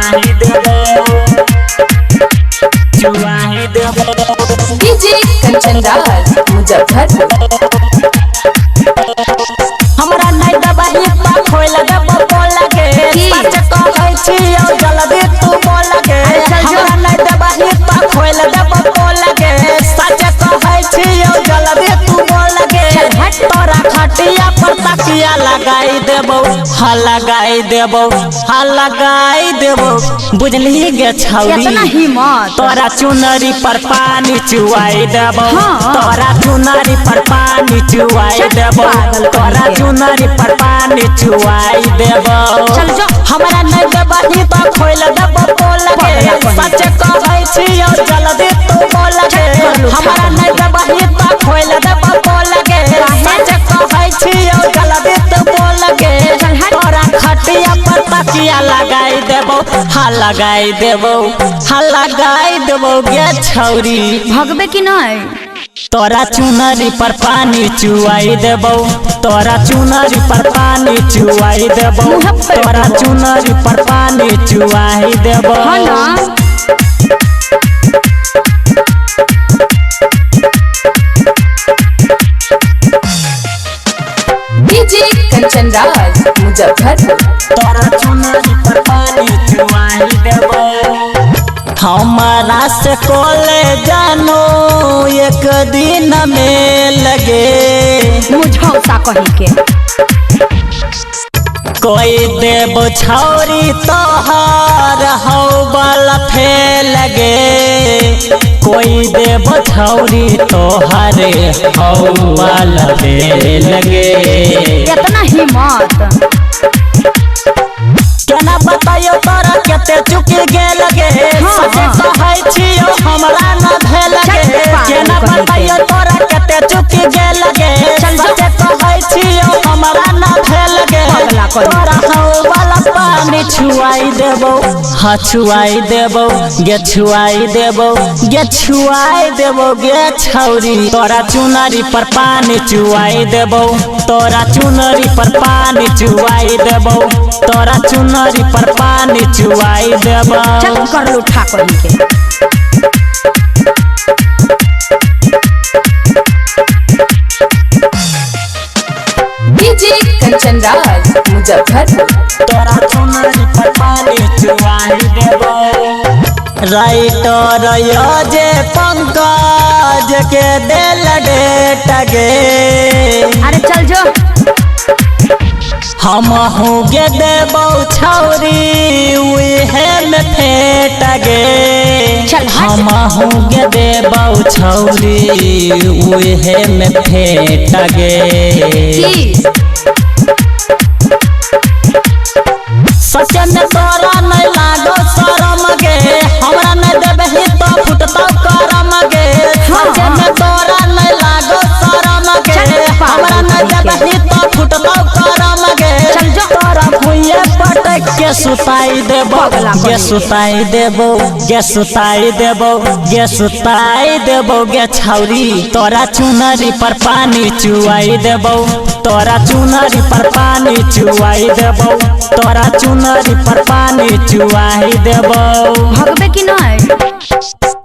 चुआही देबो चुआही देबो। डीजे कंचन राज मुजफ्फरपुर। हमरा नहीं दबाही पा खोल देबो बोल के सच कहै छी ओ जल्दी तू बोल के। हमरा नहीं दबाही पा खोल देबो बोल के सच कहै छी ओ जल्दी तू बोल के। तोरा खटिया पर तकिया लगाई देबो हा लगाई देबो हा लगाई देबो बुझली गे छौरी। इतना हिम्मत तोरा चुनरी पर पानी चुआई देबो तोरा चुनरी पर पानी चुआई देबो तोरा चुनरी पर पानी चुआई देबो। हमरा नहीं देबही तो खोल देबो बोल के सच कहै छी ओ जल्दी तू बोल के। हमरा नहीं देबही तो खोल देबो बोल के सच कहै छी ओ जल्दी तू बोल के। तोरा खटिया पर तकिया लगाई देबो हा लगाई देबो हा लगाई देबो गे छौरी। भगबे कि नहीं? तोरा चुनरी पर पानी चुआई देबो तोरा चुनरी पर पानी चुआई देबो तोरा चुनरी पर पानी चुआई देबो। हाँ ना डीजे कंचन राज मुजफ्फरपुर। तोरा चुनरी पर पानी चुआई देबो। हमारा से कोले जानो एक दिन में लगे मुझौसा कही के कोई देबो छौरी तोहर हौ बल फेल गे कोई देबो छौरी तोहर हौ बल फेल गे। इतना हिम्मत केना बताइयो तोरा केते चुकी गेल गे सच कहै छियो हमरा न भेल गे। केना बताइयो तोरा केते चुकी गेल गे सच कहै छियो हमरा न भेल गे। तोरा हौ वाला पानी छुआई देबो हा छुआई देबो गे छुआई देबो गे छुआई देबो गे छौरी। तोरा चुनरी पर पानी चुआई देबो तोरा चुनरी पर पानी चुआई देबो तोरा चुनरी पर पानी चुआई देबो। चल कर लो उठा कही के डीजे कंचन राज मुजफ्फरपुर। तोरा चुनरी पर पानी चुआई देबो। राइटर जे पंकज के दिल डेट गे अरे चल जो हम गे देबो छौरी उहे में फेट गे हम गे देबो छौरी उहे में फेट गे। सच में तोरा नहीं लागो शरम गे हमरा नहीं देबही तो फुटतौ करम गे। सच में तोरा नहीं लागो शरम गे हमरा नहीं देबही तो फुटतौ करम गे। तोरा भुइये पटक के सुताई देबो गे सुताई देबो गे सुताई देबो गे सुताई देबो गे छौरी। तोरा चुनरी पर पानी चुआई देबो तोरा चुनरी पर पानी चुआई देबो तोरा चुनरी पर पानी चुआई देबो। भगबे कि नहीं?